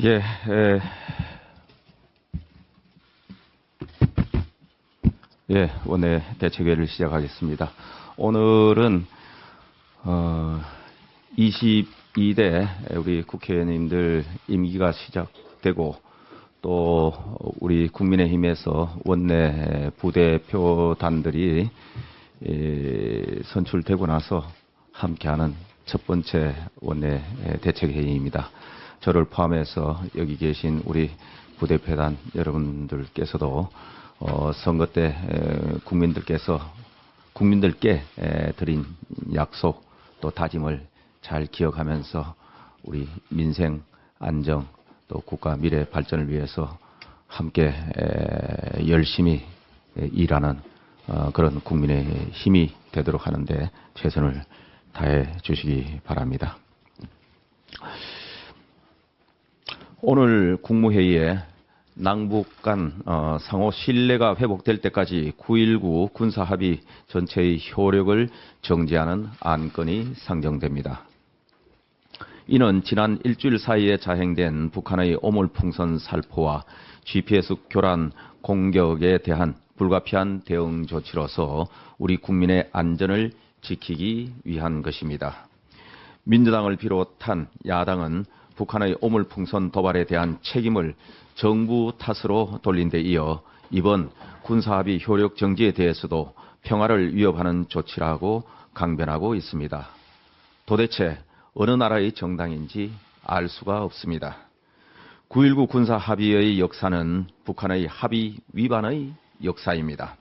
예, 원내 대책회의를 시작하겠습니다. 오늘은 22대 우리 국회의원님들 임기가 시작되고 또 우리 국민의힘에서 원내 부대표단들이 선출되고 나서 함께하는 첫 번째 원내 대책회의입니다. 저를 포함해서 여기 계신 우리 부대표단 여러분들께서도 선거 때 국민들께 드린 약속 또 다짐을 잘 기억하면서 우리 민생 안정 또 국가 미래 발전을 위해서 함께 열심히 일하는 그런 국민의 힘이 되도록 하는데 최선을 다해 주시기 바랍니다. 오늘 국무회의에 남북 간 상호 신뢰가 회복될 때까지 9.19 군사합의 전체의 효력을 정지하는 안건이 상정됩니다. 이는 지난 일주일 사이에 자행된 북한의 오물풍선 살포와 GPS 교란 공격에 대한 불가피한 대응 조치로서 우리 국민의 안전을 지키기 위한 것입니다. 민주당을 비롯한 야당은 북한의 오물풍선 도발에 대한 책임을 정부 탓으로 돌린 데 이어 이번 군사합의 효력 정지에 대해서도 평화를 위협하는 조치라고 강변하고 있습니다. 도대체 어느 나라의 정당인지 알 수가 없습니다. 9.19 군사합의의 역사는 북한의 합의 위반의 역사입니다.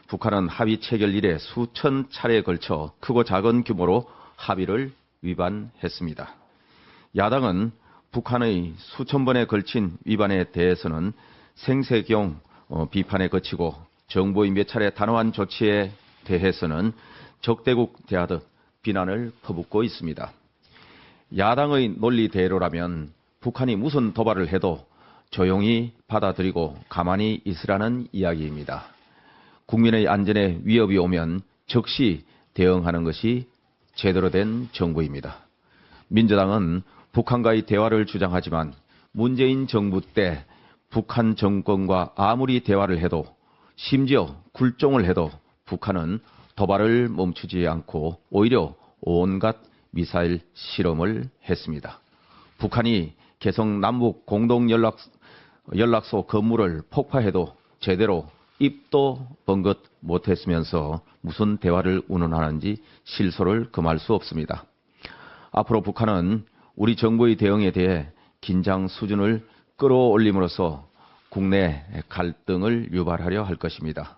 북한은 합의 체결 이래 수천 차례에 걸쳐 크고 작은 규모로 합의를 위반했습니다. 야당은 북한의 수천 번에 걸친 위반에 대해서는 생색용 비판에 거치고 정부의 몇 차례 단호한 조치에 대해서는 적대국 대하듯 비난을 퍼붓고 있습니다. 야당의 논리대로라면 북한이 무슨 도발을 해도 조용히 받아들이고 가만히 있으라는 이야기입니다. 국민의 안전에 위협이 오면 즉시 대응하는 것이 제대로 된 정부입니다. 민주당은 북한과의 대화를 주장하지만 문재인 정부 때 북한 정권과 아무리 대화를 해도 심지어 굴종을 해도 북한은 도발을 멈추지 않고 오히려 온갖 미사일 실험을 했습니다. 북한이 개성 남북 공동연락소 건물을 폭파해도 제대로 입도 번긋 못했으면서 무슨 대화를 운운하는지 실소를 금할 수 없습니다. 앞으로 북한은 우리 정부의 대응에 대해 긴장 수준을 끌어올림으로써 국내 갈등을 유발하려 할 것입니다.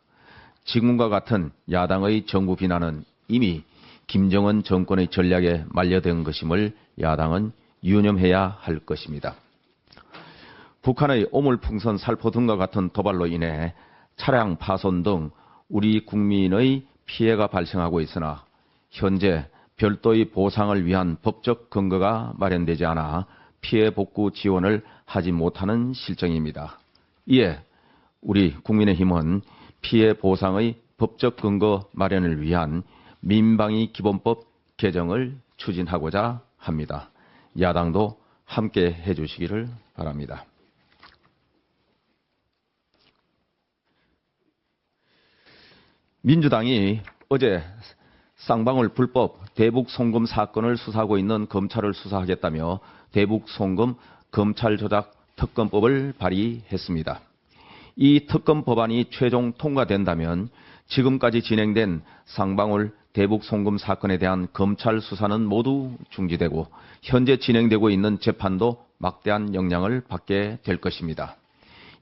지금과 같은 야당의 정부 비난은 이미 김정은 정권의 전략에 말려든 것임을 야당은 유념해야 할 것입니다. 북한의 오물풍선 살포 등과 같은 도발로 인해 차량 파손 등 우리 국민의 피해가 발생하고 있으나 현재 별도의 보상을 위한 법적 근거가 마련되지 않아 피해 복구 지원을 하지 못하는 실정입니다. 이에 우리 국민의힘은 피해 보상의 법적 근거 마련을 위한 민방위 기본법 개정을 추진하고자 합니다. 야당도 함께 해주시기를 바랍니다. 민주당이 어제 쌍방울 불법 대북 송금 사건을 수사하고 있는 검찰을 수사하겠다며 대북 송금 검찰 조작 특검법을 발의했습니다. 이 특검 법안이 최종 통과된다면 지금까지 진행된 쌍방울 대북 송금 사건에 대한 검찰 수사는 모두 중지되고 현재 진행되고 있는 재판도 막대한 영향을 받게 될 것입니다.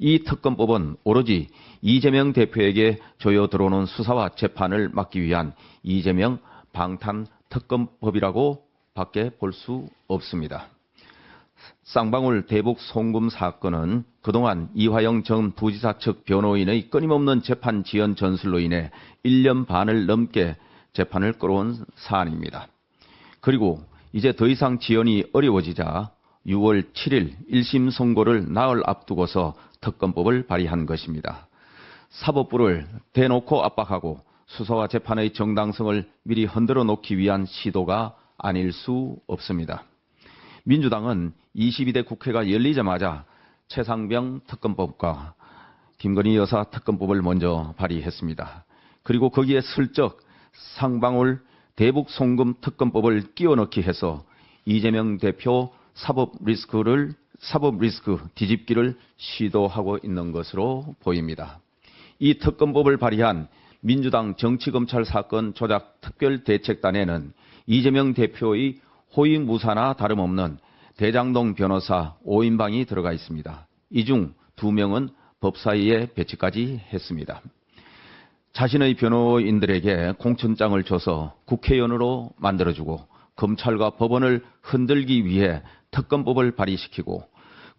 이 특검법은 오로지 이재명 대표에게 조여 들어오는 수사와 재판을 막기 위한 이재명 방탄 특검법이라고 밖에 볼 수 없습니다. 쌍방울 대북 송금 사건은 그동안 이화영 전 부지사 측 변호인의 끊임없는 재판 지연 전술로 인해 1년 반을 넘게 재판을 끌어온 사안입니다. 그리고 이제 더 이상 지연이 어려워지자 6월 7일 1심 선고를 나흘 앞두고서 특검법을 발의한 것입니다. 사법부를 대놓고 압박하고 수사와 재판의 정당성을 미리 흔들어 놓기 위한 시도가 아닐 수 없습니다. 민주당은 22대 국회가 열리자마자 최상병 특검법과 김건희 여사 특검법을 먼저 발의했습니다. 그리고 거기에 슬쩍 상방울 대북 송금 특검법을 끼워 넣기 해서 이재명 대표 사법 리스크 뒤집기를 시도하고 있는 것으로 보입니다. 이 특검법을 발의한 민주당 정치검찰 사건 조작 특별대책단에는 이재명 대표의 호위무사나 다름없는 대장동 변호사 5인방이 들어가 있습니다. 이 중 2명은 법사위에 배치까지 했습니다. 자신의 변호인들에게 공천장을 줘서 국회의원으로 만들어주고 검찰과 법원을 흔들기 위해 특검법을 발의시키고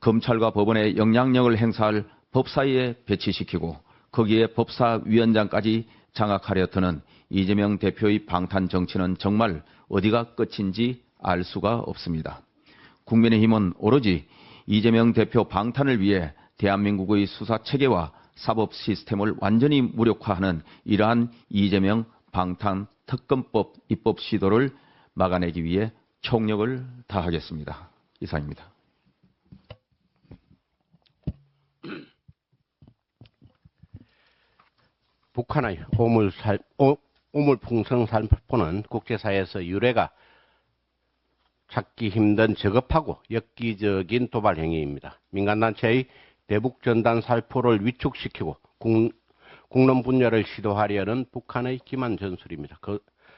검찰과 법원의 영향력을 행사할 법사위에 배치시키고 거기에 법사위원장까지 장악하려 드는 이재명 대표의 방탄 정치는 정말 어디가 끝인지 알 수가 없습니다. 국민의힘은 오로지 이재명 대표 방탄을 위해 대한민국의 수사 체계와 사법 시스템을 완전히 무력화하는 이러한 이재명 방탄 특검법 입법 시도를 막아내기 위해 총력을 다하겠습니다. 이상입니다. 북한의 오물풍성 살포는 국제사회에서 유례가 찾기 힘든 저급하고 엽기적인 도발 행위입니다. 민간단체의 대북전단 살포를 위축시키고 국론 분열을 시도하려는 북한의 기만 전술입니다.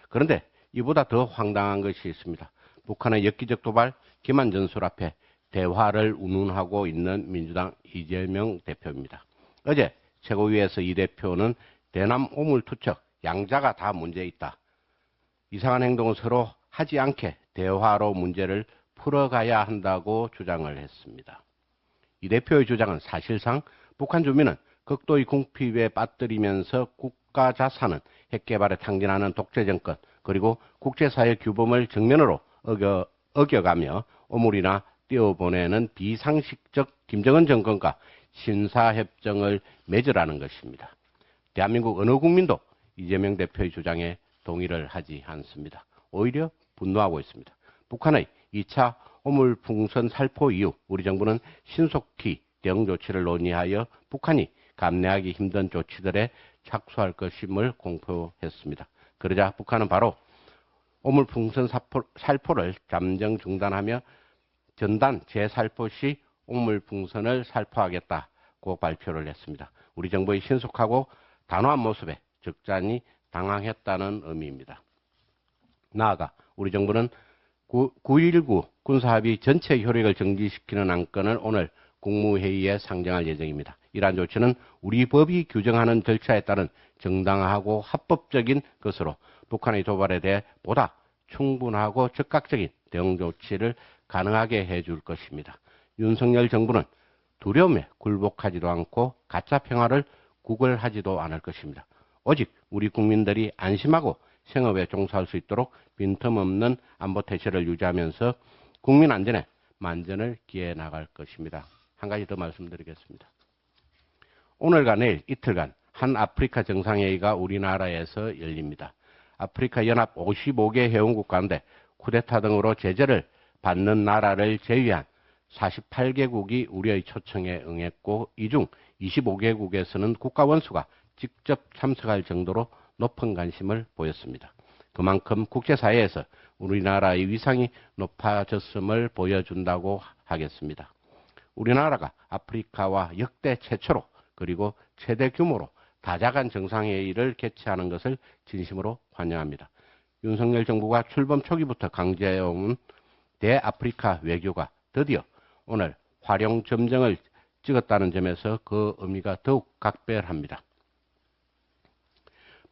그런데 이보다 더 황당한 것이 있습니다. 북한의 엽기적 도발, 기만 전술 앞에 대화를 운운하고 있는 민주당 이재명 대표입니다. 어제 최고위에서 이 대표는 대남 오물투척, 양자가 다 문제 있다. 이상한 행동을 서로 하지 않게 대화로 문제를 풀어가야 한다고 주장을 했습니다. 이 대표의 주장은 사실상 북한 주민은 극도의 궁핍에 빠뜨리면서 국가 자산은 핵개발에 탕진하는 독재 정권 그리고 국제사회 규범을 정면으로 어겨가며 오물이나 띄워보내는 비상식적 김정은 정권과 신사협정을 맺으라는 것입니다. 대한민국 어느 국민도 이재명 대표의 주장에 동의를 하지 않습니다. 오히려 분노하고 있습니다. 북한의 2차 오물풍선 살포 이후 우리 정부는 신속히 대응 조치를 논의하여 북한이 감내하기 힘든 조치들에 착수할 것임을 공표했습니다. 그러자 북한은 바로 오물풍선 살포를 잠정 중단하며 전단 재살포 시 오물풍선을 살포하겠다고 발표를 했습니다. 우리 정부의 신속하고 단호한 모습에 적잖이 당황했다는 의미입니다. 나아가 우리 정부는 9.19 군사합의 전체 효력을 정지시키는 안건을 오늘 국무회의에 상정할 예정입니다. 이러한 조치는 우리 법이 규정하는 절차에 따른 정당하고 합법적인 것으로 북한의 도발에 대해 보다 충분하고 즉각적인 대응 조치를 가능하게 해줄 것입니다. 윤석열 정부는 두려움에 굴복하지도 않고 가짜 평화를 구걸하지도 않을 것입니다. 오직 우리 국민들이 안심하고 생업에 종사할 수 있도록 빈틈없는 안보 태세를 유지하면서 국민 안전에 만전을 기해 나갈 것입니다. 한 가지 더 말씀드리겠습니다. 오늘과 내일 이틀간 한 아프리카 정상회의가 우리나라에서 열립니다. 아프리카 연합 55개 회원국 가운데 쿠데타 등으로 제재를 받는 나라를 제외한 48개국이 우리의 초청에 응했고 이 중 25개국에서는 국가 원수가 직접 참석할 정도로 높은 관심을 보였습니다. 그만큼 국제사회에서 우리나라의 위상이 높아졌음을 보여준다고 하겠습니다. 우리나라가 아프리카와 역대 최초로 그리고 최대 규모로 다자간 정상회의를 개최하는 것을 진심으로 환영합니다. 윤석열 정부가 출범 초기부터 강조해온 대아프리카 외교가 드디어 오늘 활용 점정을 찍었다는 점에서 그 의미가 더욱 각별합니다.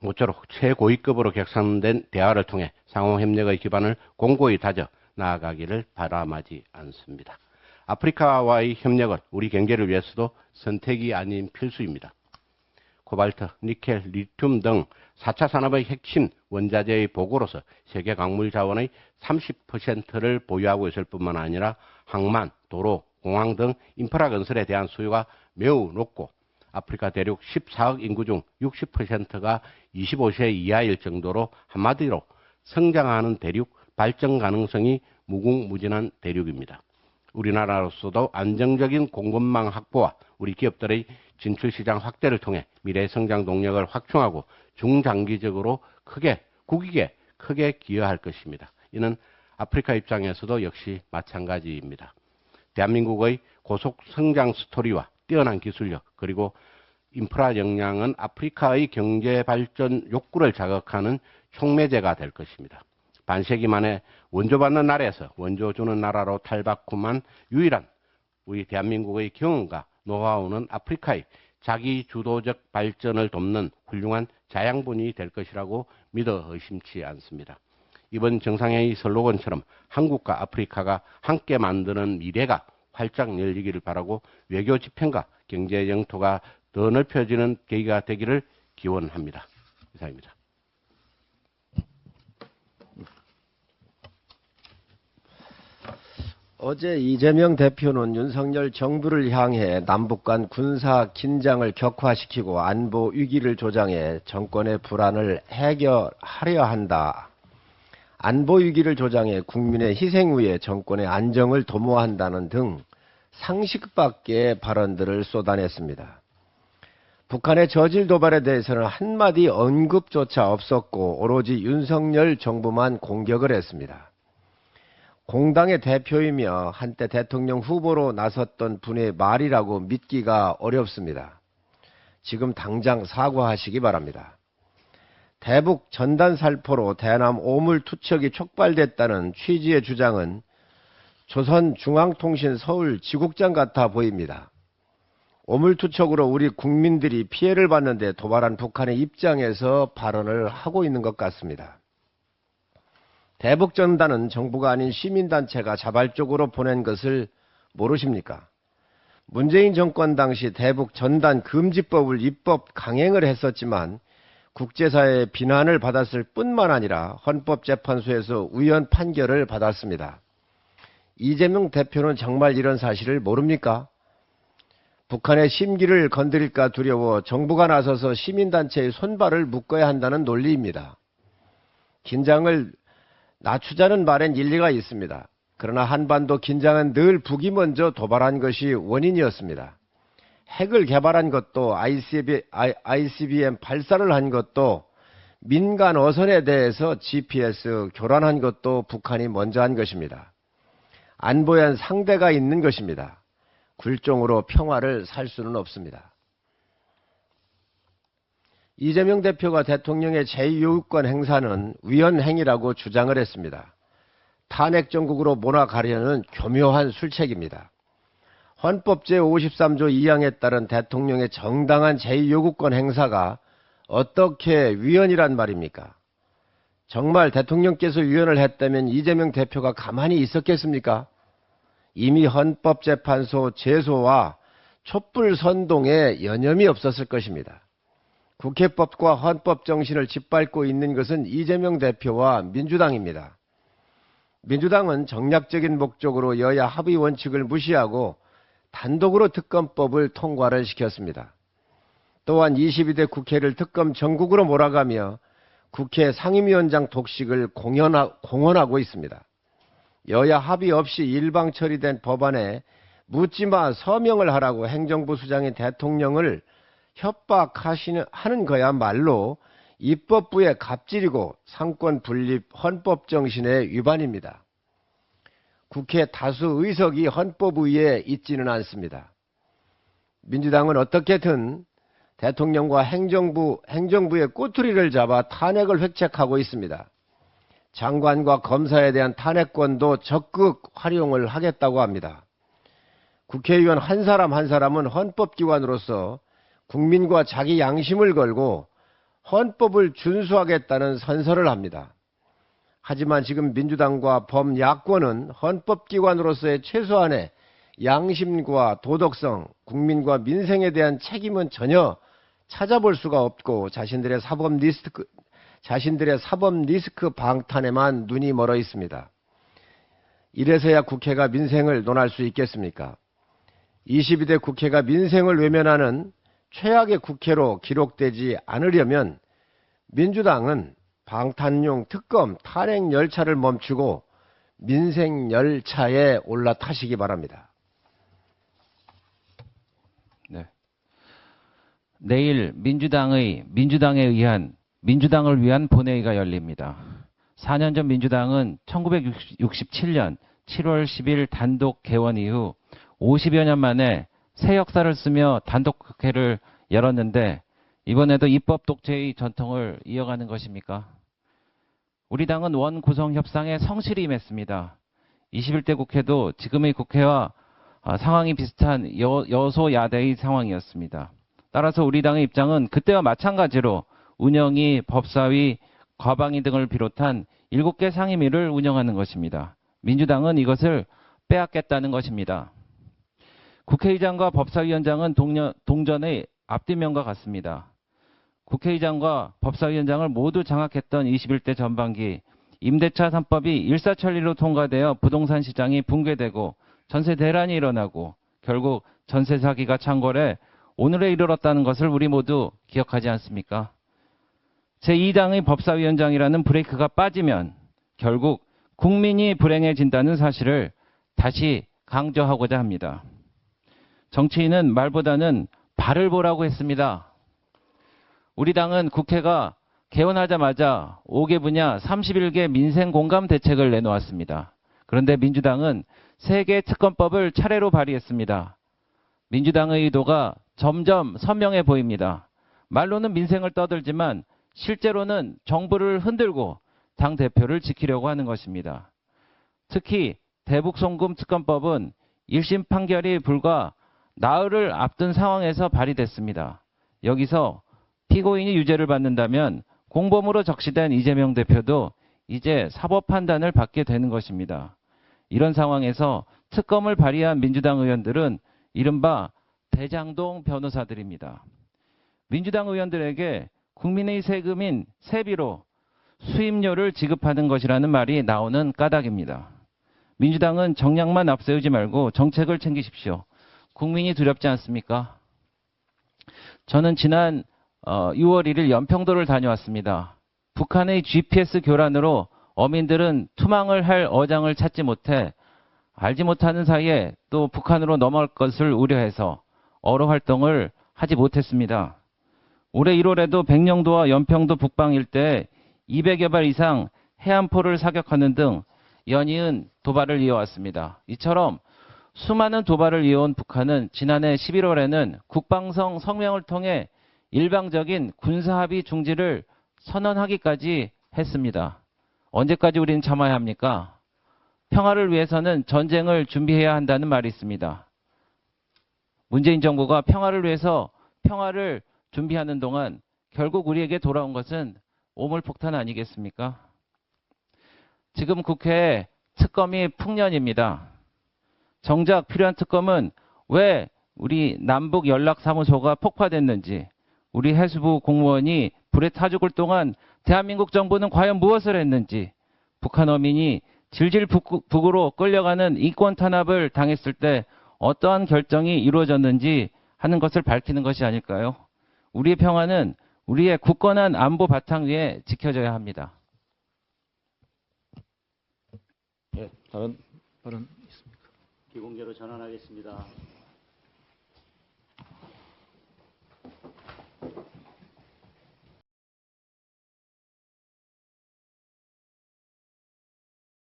모쪼록 최고위급으로 격상된 대화를 통해 상호 협력의 기반을 공고히 다져 나아가기를 바람하지 않습니다. 아프리카와의 협력은 우리 경제를 위해서도 선택이 아닌 필수입니다. 코발트, 니켈, 리튬 등 4차 산업의 핵심 원자재의 보고로서 세계 광물 자원의 30%를 보유하고 있을 뿐만 아니라 항만, 도로, 공항 등 인프라 건설에 대한 수요가 매우 높고 아프리카 대륙 14억 인구 중 60%가 25세 이하일 정도로 한마디로 성장하는 대륙 발전 가능성이 무궁무진한 대륙입니다. 우리나라로서도 안정적인 공급망 확보와 우리 기업들의 진출시장 확대를 통해 미래 성장 동력을 확충하고 중장기적으로 국익에 크게 기여할 것입니다. 이는 아프리카 입장에서도 역시 마찬가지입니다. 대한민국의 고속 성장 스토리와 뛰어난 기술력 그리고 인프라 역량은 아프리카의 경제 발전 욕구를 자극하는 촉매제가 될 것입니다. 반세기 만에 원조받는 나라에서 원조 주는 나라로 탈바꿈한 유일한 우리 대한민국의 경험과 노하우는 아프리카의 자기 주도적 발전을 돕는 훌륭한 자양분이 될 것이라고 믿어 의심치 않습니다. 이번 정상회의 슬로건처럼 한국과 아프리카가 함께 만드는 미래가 활짝 열리기를 바라고 외교 지평과 경제 영토가 더 넓혀지는 계기가 되기를 기원합니다. 이상입니다. 어제 이재명 대표는 윤석열 정부를 향해 남북 간 군사 긴장을 격화시키고 안보 위기를 조장해 정권의 불안을 해결하려 한다. 안보 위기를 조장해 국민의 희생 후에 정권의 안정을 도모한다는 등 상식 밖의 발언들을 쏟아냈습니다. 북한의 저질 도발에 대해서는 한마디 언급조차 없었고 오로지 윤석열 정부만 공격을 했습니다. 공당의 대표이며 한때 대통령 후보로 나섰던 분의 말이라고 믿기가 어렵습니다. 지금 당장 사과하시기 바랍니다. 대북 전단 살포로 대남 오물 투척이 촉발됐다는 취지의 주장은 조선중앙통신 서울 지국장 같아 보입니다. 오물 투척으로 우리 국민들이 피해를 받는데 도발한 북한의 입장에서 발언을 하고 있는 것 같습니다. 대북전단은 정부가 아닌 시민단체가 자발적으로 보낸 것을 모르십니까? 문재인 정권 당시 대북전단 금지법을 입법 강행을 했었지만 국제사회의 비난을 받았을 뿐만 아니라 헌법재판소에서 우연 판결을 받았습니다. 이재명 대표는 정말 이런 사실을 모릅니까? 북한의 심기를 건드릴까 두려워 정부가 나서서 시민단체의 손발을 묶어야 한다는 논리입니다. 긴장을 낮추자는 말엔 일리가 있습니다. 그러나 한반도 긴장은 늘 북이 먼저 도발한 것이 원인이었습니다. 핵을 개발한 것도 ICBM 발사를 한 것도 민간 어선에 대해서 GPS 교란한 것도 북한이 먼저 한 것입니다. 안보엔 상대가 있는 것입니다. 굴종으로 평화를 살 수는 없습니다. 이재명 대표가 대통령의 제2요구권 행사는 위헌행위라고 주장을 했습니다. 탄핵 정국으로 몰아가려는 교묘한 술책입니다. 헌법 제53조 2항에 따른 대통령의 정당한 제2요구권 행사가 어떻게 위헌이란 말입니까? 정말 대통령께서 위헌을 했다면 이재명 대표가 가만히 있었겠습니까? 이미 헌법재판소 제소와 촛불 선동에 여념이 없었을 것입니다. 국회법과 헌법 정신을 짓밟고 있는 것은 이재명 대표와 민주당입니다. 민주당은 정략적인 목적으로 여야 합의 원칙을 무시하고 단독으로 특검법을 통과를 시켰습니다. 또한 22대 국회를 특검 전국으로 몰아가며 국회 상임위원장 독식을 공언하고 있습니다. 여야 합의 없이 일방 처리된 법안에 묻지마 서명을 하라고 행정부 수장인 대통령을 협박하는 거야말로 입법부의 갑질이고 상권 분립 헌법 정신의 위반입니다. 국회 다수 의석이 헌법 위에 있지는 않습니다. 민주당은 어떻게든 대통령과 행정부의 꼬투리를 잡아 탄핵을 획책하고 있습니다. 장관과 검사에 대한 탄핵권도 적극 활용을 하겠다고 합니다. 국회의원 한 사람 한 사람은 헌법기관으로서 국민과 자기 양심을 걸고 헌법을 준수하겠다는 선서를 합니다. 하지만 지금 민주당과 범야권은 헌법기관으로서의 최소한의 양심과 도덕성, 국민과 민생에 대한 책임은 전혀 찾아볼 수가 없고 자신들의 사법 리스크 방탄에만 눈이 멀어 있습니다. 이래서야 국회가 민생을 논할 수 있겠습니까? 22대 국회가 민생을 외면하는 최악의 국회로 기록되지 않으려면 민주당은 방탄용 특검 탄핵 열차를 멈추고 민생 열차에 올라타시기 바랍니다. 네. 내일 민주당을 위한 본회의가 열립니다. 4년 전 민주당은 1967년 7월 10일 단독 개원 이후 50여 년 만에 새 역사를 쓰며 단독 국회를 열었는데 이번에도 입법 독재의 전통을 이어가는 것입니까? 우리 당은 원 구성 협상에 성실히 임했습니다. 21대 국회도 지금의 국회와 상황이 비슷한 여소야대의 상황이었습니다. 따라서 우리 당의 입장은 그때와 마찬가지로 운영위, 법사위, 과방위 등을 비롯한 7개 상임위를 운영하는 것입니다. 민주당은 이것을 빼앗겠다는 것입니다. 국회의장과 법사위원장은 동전의 앞뒷면과 같습니다. 국회의장과 법사위원장을 모두 장악했던 21대 전반기 임대차 3법이 일사천리로 통과되어 부동산 시장이 붕괴되고 전세 대란이 일어나고 결국 전세 사기가 창궐해 오늘에 이르렀다는 것을 우리 모두 기억하지 않습니까? 제2당의 법사위원장이라는 브레이크가 빠지면 결국 국민이 불행해진다는 사실을 다시 강조하고자 합니다. 정치인은 말보다는 발을 보라고 했습니다. 우리 당은 국회가 개원하자마자 5개 분야 31개 민생 공감 대책을 내놓았습니다. 그런데 민주당은 3개 특검법을 차례로 발의했습니다. 민주당의 의도가 점점 선명해 보입니다. 말로는 민생을 떠들지만 실제로는 정부를 흔들고 당대표를 지키려고 하는 것입니다. 특히 대북송금 특검법은 1심 판결이 불과 나흘을 앞둔 상황에서 발의됐습니다. 여기서 피고인이 유죄를 받는다면 공범으로 적시된 이재명 대표도 이제 사법 판단을 받게 되는 것입니다. 이런 상황에서 특검을 발의한 민주당 의원들은 이른바 대장동 변호사들입니다. 민주당 의원들에게 국민의 세금인 세비로 수임료를 지급하는 것이라는 말이 나오는 까닭입니다. 민주당은 정량만 앞세우지 말고 정책을 챙기십시오. 국민이 두렵지 않습니까? 저는 지난 6월 1일 연평도를 다녀왔습니다. 북한의 GPS 교란으로 어민들은 투망을 할 어장을 찾지 못해 알지 못하는 사이에 또 북한으로 넘어갈 것을 우려해서 어로 활동을 하지 못했습니다. 올해 1월에도 백령도와 연평도 북방 일대에 200여 발 이상 해안포를 사격하는 등 연이은 도발을 이어왔습니다. 이처럼 수많은 도발을 이어온 북한은 지난해 11월에는 국방성 성명을 통해 일방적인 군사합의 중지를 선언하기까지 했습니다. 언제까지 우리는 참아야 합니까? 평화를 위해서는 전쟁을 준비해야 한다는 말이 있습니다. 문재인 정부가 평화를 위해서 평화를 준비하는 동안 결국 우리에게 돌아온 것은 오물폭탄 아니겠습니까? 지금 국회에 특검이 풍년입니다. 정작 필요한 특검은 왜 우리 남북 연락사무소가 폭파됐는지, 우리 해수부 공무원이 불에 타 죽을 동안 대한민국 정부는 과연 무엇을 했는지, 북한 어민이 질질 북으로 끌려가는 인권 탄압을 당했을 때 어떠한 결정이 이루어졌는지 하는 것을 밝히는 것이 아닐까요? 우리의 평화는 우리의 굳건한 안보 바탕 위에 지켜져야 합니다. 네, 다른 발언 있습니까? 기공개로 전환하겠습니다.